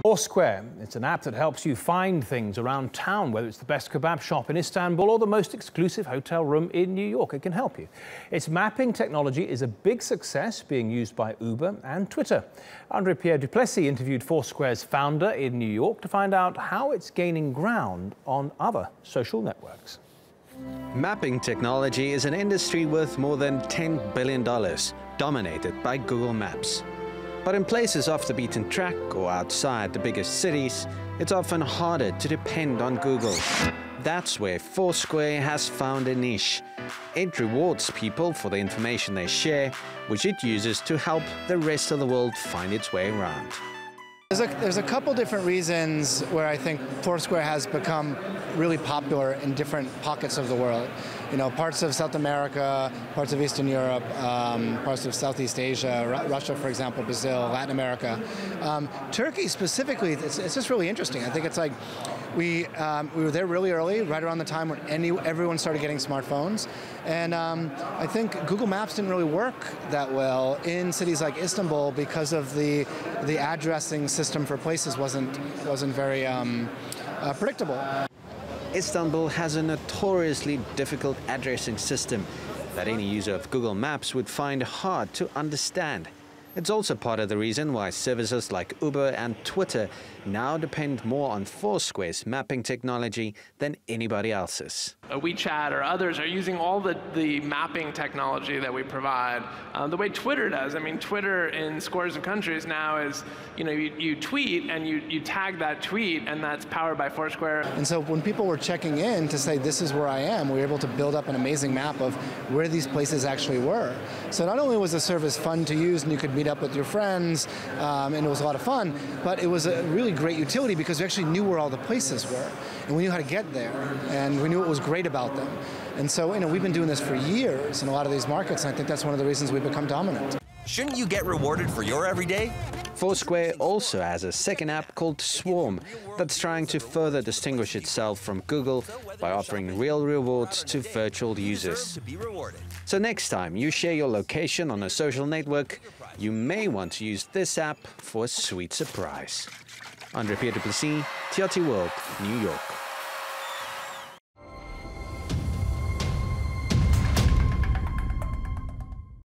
Foursquare. It's an app that helps you find things around town, whether it's the best kebab shop in Istanbul or the most exclusive hotel room in New York. It can help you. Its mapping technology is a big success, being used by Uber and Twitter. André-Pierre Duplessis interviewed Foursquare's founder in New York to find out how it's gaining ground on other social networks. Mapping technology is an industry worth more than $10 billion, dominated by Google Maps. But in places off the beaten track or outside the biggest cities, it's often harder to depend on Google. That's where Foursquare has found a niche. It rewards people for the information they share, which it uses to help the rest of the world find its way around. There's a couple different reasons where I think Foursquare has become really popular in different pockets of the world. You know, parts of South America, parts of Eastern Europe, parts of Southeast Asia, Russia, for example, Brazil, Latin America. Turkey specifically, it's just really interesting. I think it's like we were there really early, right around the time when everyone started getting smartphones. And I think Google Maps didn't really work that well in cities like Istanbul because of the addressing system for places wasn't very predictable. Istanbul has a notoriously difficult addressing system that any user of Google Maps would find hard to understand. It's also part of the reason why services like Uber and Twitter now depend more on Foursquare's mapping technology than anybody else's. WeChat or others are using all the mapping technology that we provide the way Twitter does. I mean, Twitter in scores of countries now is, you know, you tweet and you tag that tweet, and that's powered by Foursquare. And so when people were checking in to say, this is where I am, we were able to build up an amazing map of where these places actually were. So not only was the service fun to use and you could meet up with your friends, and it was a lot of fun, but it was a really great utility because we actually knew where all the places were, and we knew how to get there, and we knew what was great about them. And so, you know, we've been doing this for years in a lot of these markets, and I think that's one of the reasons we've become dominant. Shouldn't you get rewarded for your everyday? Foursquare also has a second app called Swarm that's trying to further distinguish itself from Google by offering real rewards to virtual users. So next time you share your location on a social network, you may want to use this app for a sweet surprise. André-Pierre Duplessis, TRT World, New York.